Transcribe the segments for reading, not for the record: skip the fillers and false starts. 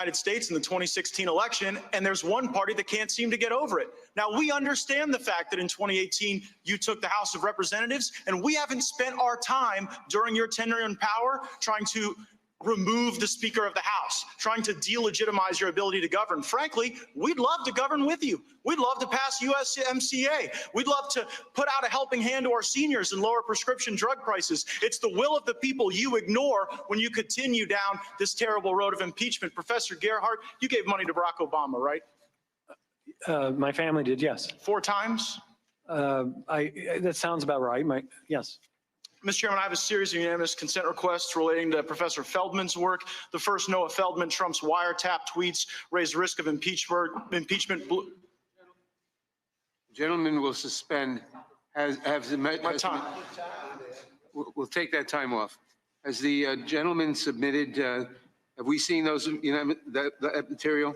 United States in the 2016 election, and there's one party that can't seem to get over it. Now, we understand the fact that in 2018, you took the House of Representatives, and we haven't spent our time during your tenure in power trying to remove the Speaker of the House, trying to delegitimize your ability to govern. Frankly, we'd love to govern with you. We'd love to pass USMCA. We'd love to put out a helping hand to our seniors and lower prescription drug prices. It's the will of the people you ignore when you continue down this terrible road of impeachment. Professor Gerhardt, you gave money to Barack Obama, right? My family did, yes. 4 times? That sounds about right. Yes. Mr. Chairman, I have a series of unanimous consent requests relating to Professor Feldman's work. The first, Noah Feldman, Trump's wiretap tweets raised risk of impeachment. The gentleman will suspend. My time. We'll take that time off. Has the gentleman submitted? Have we seen those? That material?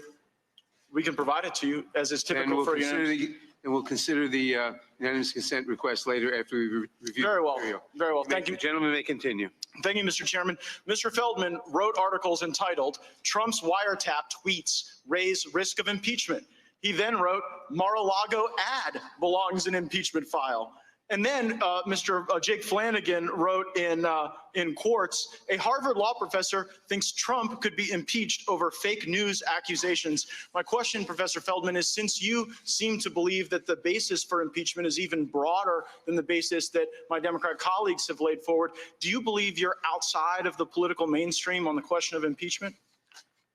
We can provide it to you, as is typical for unanimous. And we'll consider the unanimous consent request later after we review. Very well. The material. Very well. Thank you. The gentleman may continue. Thank you, Mr. Chairman. Mr. Feldman wrote articles entitled "Trump's Wiretap Tweets Raise Risk of Impeachment." He then wrote, "Mar-a-Lago ad belongs in impeachment file." And then Mr. Jake Flanagan wrote in Quartz, a Harvard law professor thinks Trump could be impeached over fake news accusations. My question, Professor Feldman, is since you seem to believe that the basis for impeachment is even broader than the basis that my Democrat colleagues have laid forward, do you believe you're outside of the political mainstream on the question of impeachment?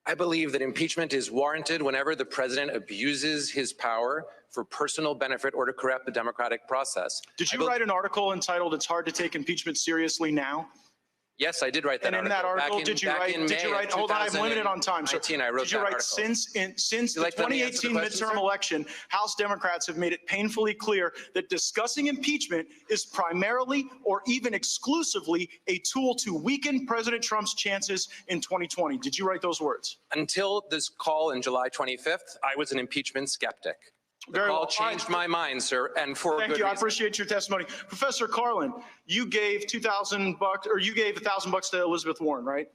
I believe that impeachment is warranted whenever the president abuses his power for personal benefit or to corrupt the democratic process. Did you write an article entitled "It's Hard to Take Impeachment Seriously Now"? Yes, I did write that article. And in that article, did you write, hold on, I'm limited on time, sir. I wrote did you write, since the 2018 midterm election, House Democrats have made it painfully clear that discussing impeachment is primarily or even exclusively a tool to weaken President Trump's chances in 2020. Did you write those words? Until this call in July 25th, I was an impeachment skeptic. The call changed my mind, sir, and for Thank good you. reason. I appreciate your testimony. Professor Carlin, you gave $2,000, or you gave $1,000 to Elizabeth Warren, right?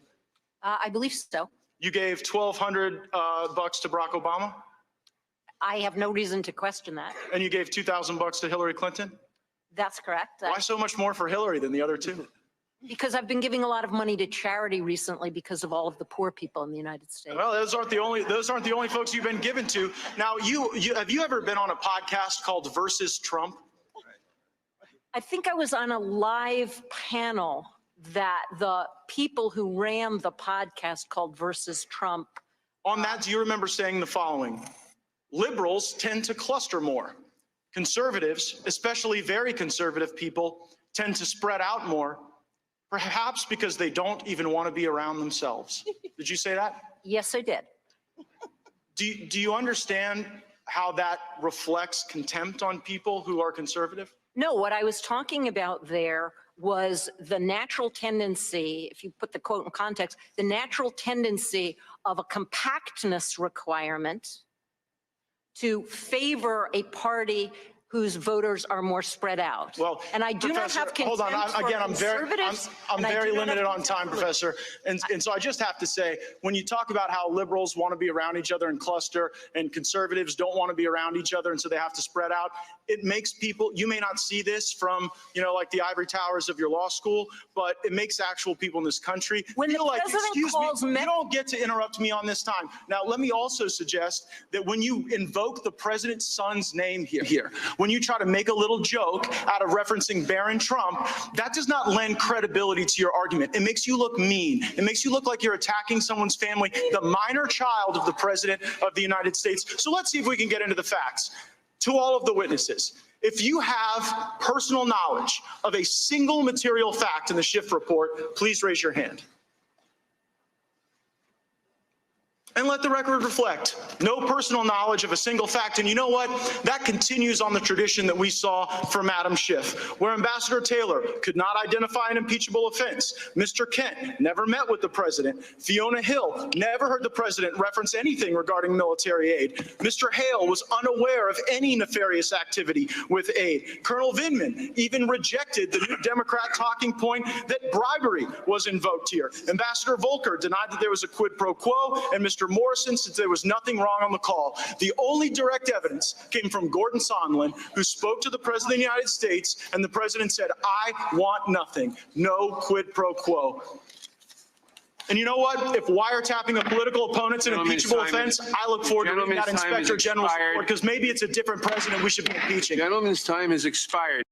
I believe so. You gave $1,200 to Barack Obama? I have no reason to question that. And you gave $2,000 to Hillary Clinton? That's correct. Why so much more for Hillary than the other two? Because I've been giving a lot of money to charity recently because of all of the poor people in the United States. Well, those aren't the only folks you've been given to. Now, have you ever been on a podcast called Versus Trump? I think I was on a live panel that the people who ran the podcast called Versus Trump. On that, do you remember saying the following? Liberals tend to cluster more. Conservatives, especially very conservative people, tend to spread out more. Perhaps because they don't even want to be around themselves. Did you say that? Yes, I did. Do you understand how that reflects contempt on people who are conservative? No, what I was talking about there was the natural tendency, if you put the quote in context, the natural tendency of a compactness requirement to favor a party whose voters are more spread out. Well, and I do not have contempt hold on. Again, I'm very limited on time, Professor. And so I just have to say, when you talk about how liberals want to be around each other and cluster, and conservatives don't want to be around each other, and so they have to spread out, it makes people, you may not see this from, like the ivory towers of your law school, but it makes actual people in this country feel like, excuse me, you don't get to interrupt me on this time. Now, let me also suggest that when you invoke the president's son's name here, when you try to make a little joke out of referencing Barron Trump, that does not lend credibility to your argument. It makes you look mean. It makes you look like you're attacking someone's family, the minor child of the president of the United States. So let's see if we can get into the facts. To all of the witnesses, if you have personal knowledge of a single material fact in the Schiff report, please raise your hand. And let the record reflect no personal knowledge of a single fact. And you know what? That continues on the tradition that we saw from Adam Schiff, where Ambassador Taylor could not identify an impeachable offense. Mr. Kent never met with the president. Fiona Hill never heard the president reference anything regarding military aid. Mr. Hale was unaware of any nefarious activity with aid. Colonel Vindman even rejected the new Democrat talking point that bribery was invoked here. Ambassador Volker denied that there was a quid pro quo, and Mr. Mr. Morrison said there was nothing wrong on the call. The only direct evidence came from Gordon Sondland, who spoke to the President of the United States, and the President said, I want nothing. No quid pro quo. And you know what? If wiretapping a political opponent's an impeachable offense, I look forward to reading that Inspector General's report, because maybe it's a different president we should be impeaching. Gentleman's time has expired.